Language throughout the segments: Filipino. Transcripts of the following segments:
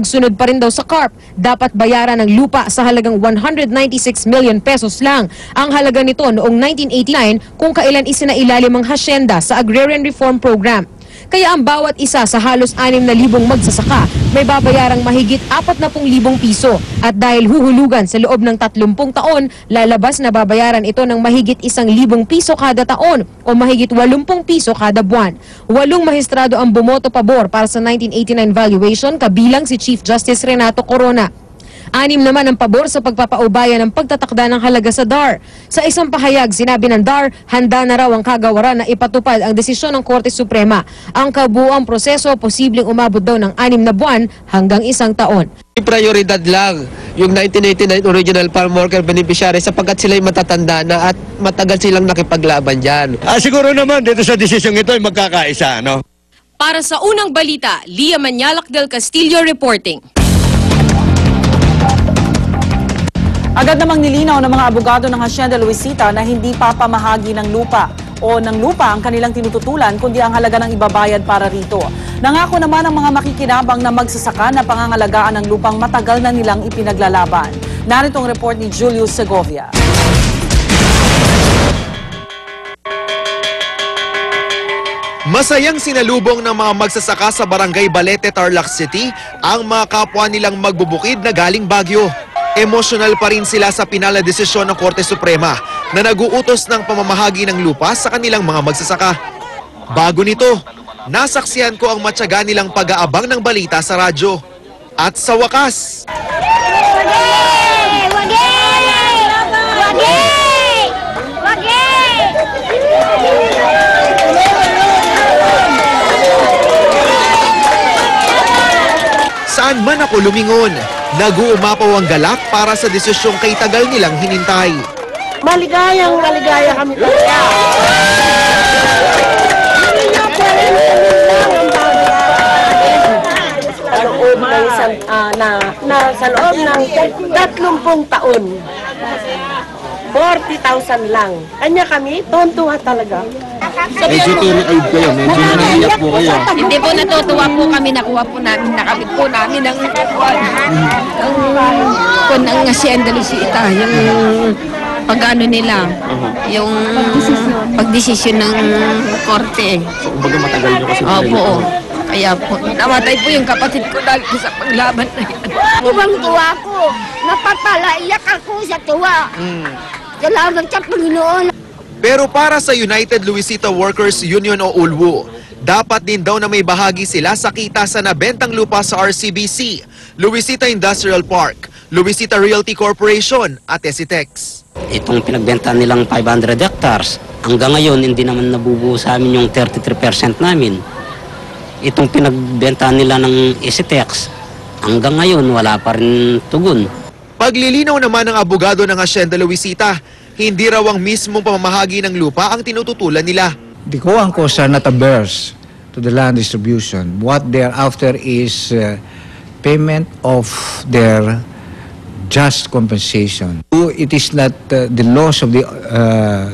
Sunod pa rin daw sa CARP, dapat bayaran ng lupa sa halagang 196 million pesos lang. Ang halaga nito noong 1989 kung kailan isinailalim ang hasyenda sa Agrarian Reform Program. Kaya ang bawat isa sa halos 6,000 magsasaka may babayarang mahigit 40,000 piso. At dahil huhulugan sa loob ng 30 taon, lalabas na babayaran ito ng mahigit 1,000 piso kada taon o mahigit 80 piso kada buwan. 8 mahistrado ang bumoto pabor para sa 1989 valuation, kabilang si Chief Justice Renato Corona. 6 naman ang pabor sa pagpapaubaya ng pagtatakda ng halaga sa DAR. Sa isang pahayag, sinabi ng DAR, handa na raw ang kagawaran na ipatupad ang desisyon ng Korte Suprema. Ang kabuuang proseso posibleng umabot daw ng 6 na buwan hanggang 1 taon. Prioridad lang yung 1989 Original Farm Worker Beneficiary sapagkat sila'y matatanda na at matagal silang nakipaglaban dyan. Siguro naman dito sa desisyong ito ay magkakaisa, no? Para sa unang balita, Lia Manyalak del Castillo reporting. Agad namang nilinaw ng mga abogado ng Hacienda Luisita na hindi papamahagi ng lupa ang kanilang tinututulan kundi ang halaga ng ibabayad para rito. Nangako naman ang mga makikinabang na magsasaka na pangangalagaan ng lupang matagal na nilang ipinaglalaban. Narito ang report ni Julius Segovia. Masayang sinalubong ng mga magsasaka sa Barangay Balete, Tarlac City ang mga kapwa nilang magbubukid na galing Baguio. Emosyonal pa rin sila sa pinala-desisyon ng Korte Suprema na nag-uutos ng pamamahagi ng lupa sa kanilang mga magsasaka. Bago nito, nasaksihan ko ang matyaga nilang pag-aabang ng balita sa radyo. At sa wakas, saan man ako lumingon, nag-uumapaw ang galak para sa desisyong kay tagal nilang hinintay. Maligaya kami talaga. Sa loob ng 30 taon, 40,000 lang. Kanya kami, tontuwa talaga. Medyo teary-eyed kayo, medyo naiiyak po kayo. Hindi po natutuwa po kami, nakuha po namin, nakabit po namin ang Hacienda Luisita, yung pag-ano nila, yung pagdesisyon ng korte. So, kumbaga matagal nyo kasi. Opo, kaya po, namatay po yung kapatid ko dahil sa paglaban na yan. Ibang tuwa ko, napapalaiyak ako sa tuwa. Salamat sa Panginoon. Pero para sa United Luisita Workers Union o ULWU, dapat din daw na may bahagi sila sa kita sa nabentang lupa sa RCBC, Luisita Industrial Park, Luisita Realty Corporation at Esitex. Itong pinagbenta nilang 500 hectares, hanggang ngayon hindi naman nabubuo sa amin yung 33% namin. Itong pinagbenta nila ng Esitex, hanggang ngayon wala pa rin tugon. Paglilinaw naman ng abogado ng Hacienda Luisita, hindi raw ang mismong pamamahagi ng lupa ang tinututulan nila. The co-angkos are not averse to the land distribution. What they are after is payment of their just compensation. It is not the loss of the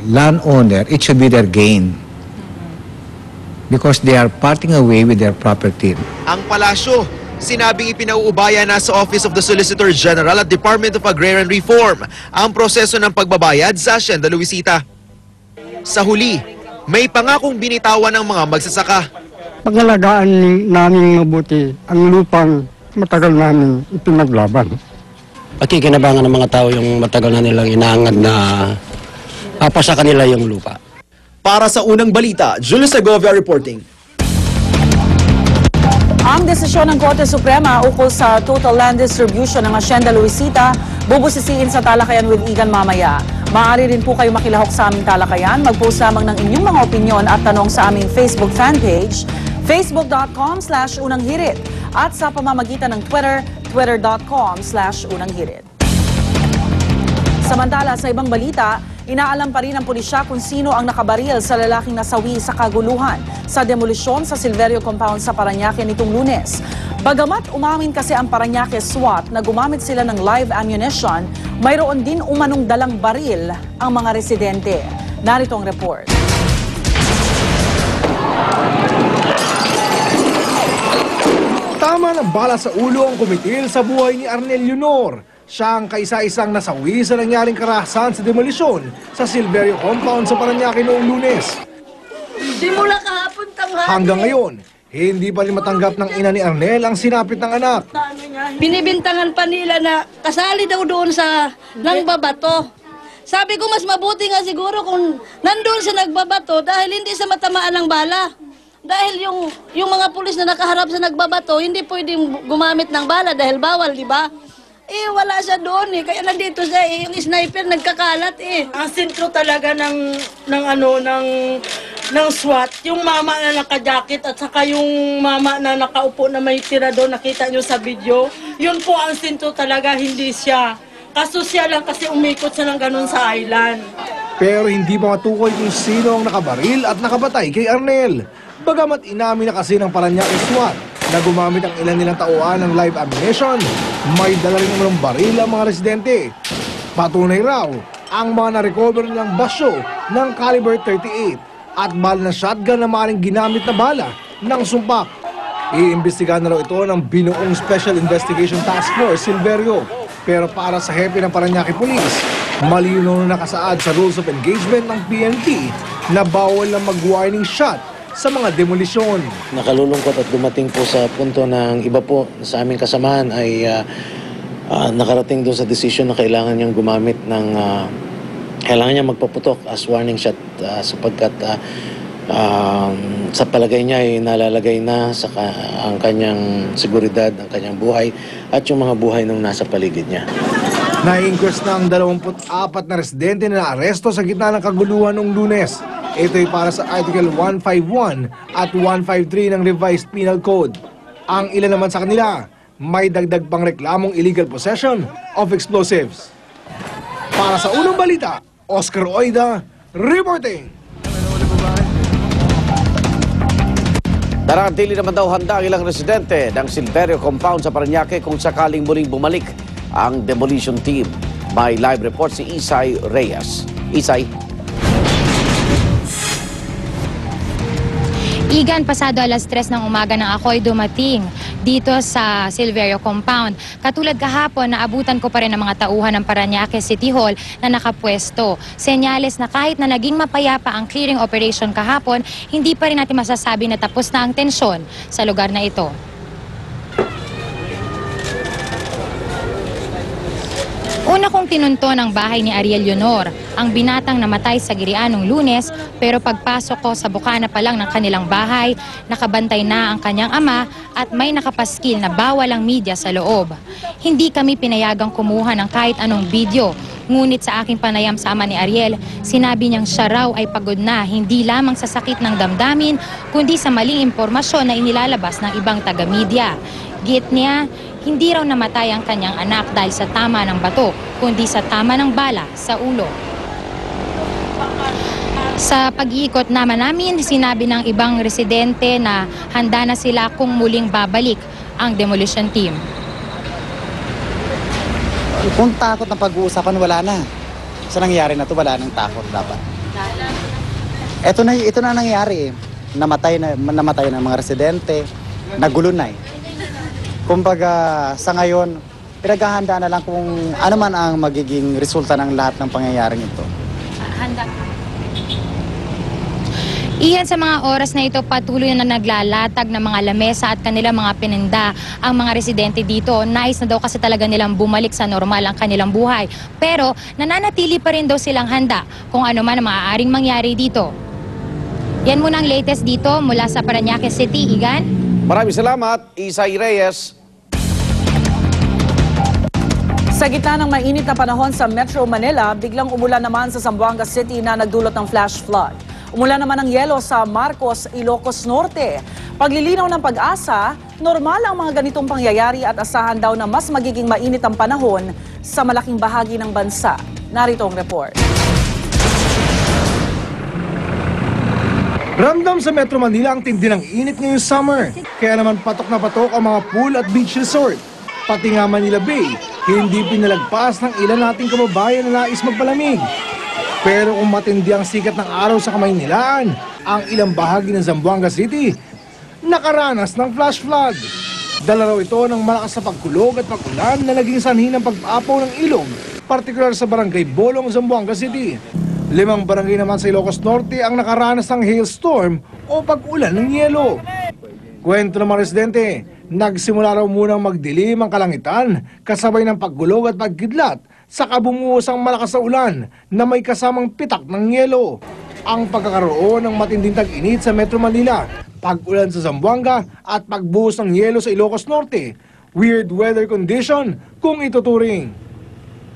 landowner, it should be their gain. Because they are parting away with their property. Ang palasyo, sinabing ipinauubaya na sa Office of the Solicitor General at Department of Agrarian Reform ang proseso ng pagbabayad sa Hacienda Luisita. Sa huli, may pangakong binitawan ng mga magsasaka. Pangalagaan namin mabuti ang lupang matagal namin ipinaglaban. Pakikinabangan ng mga tao yung matagal na nilang inaangad na sa kanila yung lupa. Para sa unang balita, Julius Segovia reporting. Ang desisyon ng Korte Suprema ukol sa total land distribution ng Hacienda Luisita bubusisiin sa talakayan with Igan mamaya. Maaari rin po kayo makilahok sa aming talakayan. Mag-post lamang ng inyong mga opinyon at tanong sa aming Facebook fan page, facebook.com/unanghirit at sa pamamagitan ng Twitter, twitter.com/unanghirit. Samantala, sa ibang balita, inaalam pa rin ng pulisya kung sino ang nakabaril sa lalaking nasawi sa kaguluhan sa demolisyon sa Silverio Compound sa Parañaque nitong Lunes. Bagamat umamin kasi ang Parañaque SWAT na gumamit sila ng live ammunition, mayroon din umanong dalang baril ang mga residente. Narito ang report. Tama Biktima ng bala sa ulo ang kumitil sa buhay ni Arnel Leonor. Siya ang kaisa-isang nasawi sa nangyaring karahasan sa demolisyon sa Silverio Compound sa Parañaque noong Lunes. Simula kahapon tanghali. Hanggang ngayon, hindi pa rin matanggap ng ina ni Arnel ang sinapit ng anak. Binibintangan pa nila na kasali daw doon sa nangbabato. Sabi ko mas mabuti nga siguro kung nandun siya nagbabato dahil hindi sa matamaan ng bala. Dahil yung mga pulis na nakaharap sa nagbabato, hindi pwedeng gumamit ng bala dahil bawal, di ba? Wala siya doon kaya nandito siya yung sniper nagkakalat Ang sentro talaga ng SWAT, yung mama na naka-jacket at saka yung mama na nakaupo na may tira doon, nakita nyo sa video, yun po ang sentro talaga, hindi siya. Kaso siya lang kasi umikot siya ng ganun sa island. Pero hindi pa matukoy kung sino ang nakabaril at nakabatay kay Arnel. Bagamat inamin na kasi ng Parañaque SWAT na gumamit ang ilan nilang tauhan ng live ammunition, may dala rin ng baril ang mga residente. Patunay raw ang mga na-recover nilang basyo ng caliber 38 at bala ng shotgun na maaaring ginamit na bala ng sumpak. Iimbestigahan na raw ito ng binuong Special Investigation Task Force Silverio. Pero para sa hepe ng Parañaque Police, malinaw na nakasaad sa Rules of Engagement ng PNP na bawal na mag-warning shot sa mga demolisyon. Nakalulungkot at dumating po sa punto ng iba po sa aming kasamahan ay nakarating doon sa decision na kailangan niyang gumamit ng kailangan niya magpaputok as warning shot sapagkat sa palagay niya ay nalalagay na sa ang kanyang seguridad, ang kanyang buhay at yung mga buhay ng nasa paligid niya. Na-inquest na ang 24 na residente na naaresto sa gitna ng kaguluhan noong Lunes. Ito'y para sa Article 151 at 153 ng Revised Penal Code. Ang ilan naman sa kanila, may dagdag pang reklamong illegal possession of explosives. Para sa unang balita, Oscar Oida, reporting. Narantili naman daw handa ang ilang residente ng Silverio Compound sa Parañaque kung sakaling muling bumalik ang demolition team. May live report si Isay Reyes. Isay. Igan, pasado alas 3 ng umaga nang ako'y dumating dito sa Silverio Compound. Katulad kahapon, naabutan ko pa rin ang mga tauhan ng Parañaque City Hall na nakapwesto. Senyales na kahit na naging mapayapa ang clearing operation kahapon, hindi pa rin natin masasabi na tapos na ang tensyon sa lugar na ito. Una kong tinunto ng bahay ni Ariel Leonor, ang binatang namatay sa Girian noong Lunes, pero pagpasok ko sa bukana pa lang ng kanilang bahay, nakabantay na ang kanyang ama at may nakapaskil na bawal ang media sa loob. Hindi kami pinayagang kumuha ng kahit anong video, ngunit sa aking panayam sa ama ni Ariel, sinabi niyang siya raw ay pagod na hindi lamang sa sakit ng damdamin, kundi sa maling impormasyon na inilalabas ng ibang taga-media. Git niya, hindi raw namatay ang kanyang anak dahil sa tama ng bato, kundi sa tama ng bala sa ulo. Sa pag-iikot naman namin, sinabi ng ibang residente na handa na sila kung muling babalik ang demolition team. Kung takot ng pag-uusapan, wala na. Sa nangyari na to, wala nang takot dapat. Ito na nangyari. Namatay na mga residente, nagulo na Kumbaga, sa ngayon, pinaghahandaan na lang kung ano man ang magiging resulta ng lahat ng pangyayaring ito. Handa. Iyan, sa mga oras na ito, patuloy na naglalatag ng mga lamesa at kanilang mga pininda ang mga residente dito. Nais na daw kasi talaga nilang bumalik sa normal ang kanilang buhay. Pero nananatili pa rin daw silang handa kung ano man ang maaaring mangyari dito. Yan muna ang latest dito mula sa Parañaque City. Igan? Maraming salamat, Isay Reyes. Sa gitna ng mainit na panahon sa Metro Manila, biglang umulan naman sa Zamboanga City na nagdulot ng flash flood. Umulan naman ng yelo sa Marcos, Ilocos Norte. Paglilinaw ng Pag-asa, normal ang mga ganitong pangyayari at asahan daw na mas magiging mainit ang panahon sa malaking bahagi ng bansa. Narito ang report. Ramdam sa Metro Manila ang tindi ng init ngayong summer. Kaya naman patok na patok ang mga pool at beach resort. Pati nga Manila Bay, hindi pinalagpas ng ilan nating kababayan na nais magpalamig. Pero kung matindi ang sikat ng araw sa Kamaynilaan, ang ilang bahagi ng Zamboanga City nakaranas ng flash flood. Dala raw ito ng malakas na pagkulog at pag-ulan na naging sanhi ng pag-apaw ng ilog, partikular sa barangay Bolong, Zamboanga City. 5 barangay naman sa Ilocos Norte ang nakaranas ng hailstorm o pag-ulan ng yelo. Kwento ng mga residente, nagsimula raw munang magdilim ang kalangitan kasabay ng paggulog at pagkidlat sa kabumuhosang malakas na ulan na may kasamang pitak ng yelo. Ang pagkakaroon ng matinding tag-init sa Metro Manila, pag-ulan sa Zamboanga at pagbuhos ng yelo sa Ilocos Norte, weird weather condition kung ituturing.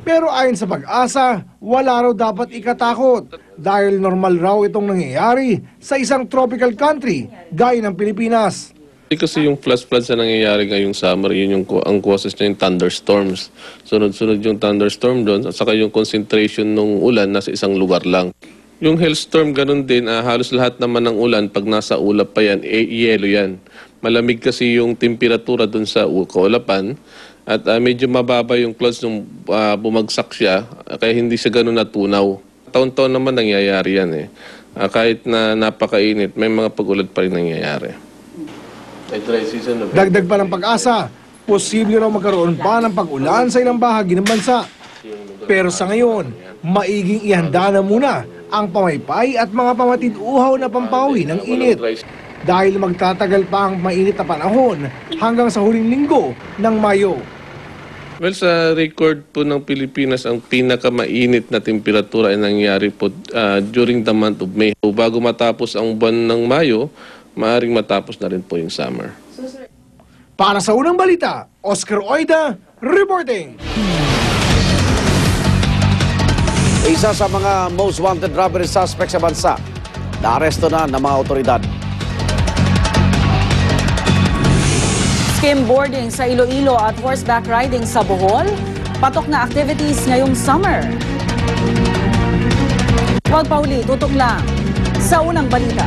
Pero ayon sa Pag-asa, wala raw dapat ikatakot dahil normal raw itong nangyayari sa isang tropical country gaya ng Pilipinas. Kasi yung floods na nangyayari ngayong summer, yun yung ang causes niya yung thunderstorms. Sunod-sunod yung thunderstorm doon at saka yung concentration ng ulan nasa isang lugar lang. Yung hailstorm, ganun din, halos lahat naman ng ulan, pag nasa ulap pa yan, yelo yan. Malamig kasi yung temperatura dun sa kaulapan at medyo mababa yung clouds nung bumagsak siya, kaya hindi siya ganun natunaw. Taon-taon naman nangyayari yan eh. Kahit na napakainit, may mga pag-ulan pa rin nangyayari. Dagdag pa ng Pag-asa, posible raw magkaroon pa ng pag-ulan sa ilang bahagi ng bansa. Pero sa ngayon, maiging ihanda na muna ang pamaypay at mga pamatid-uhaw na pampawi ng init. Dahil magtatagal pa ang mainit na panahon hanggang sa huling linggo ng Mayo. Well, sa record po ng Pilipinas, ang pinakamainit na temperatura ay nangyari po during the month of May. So, bago matapos ang buwan ng Mayo, maaaring matapos na rin po yung summer. Para sa unang balita, Oscar Oida, reporting. Isa sa mga most wanted robbery suspect sa bansa, naaresto na ng mga otoridad. Skimboarding sa Iloilo at horseback riding sa Bohol, patok na activities ngayong summer. Huwag pa huli, tutok lang sa unang balita.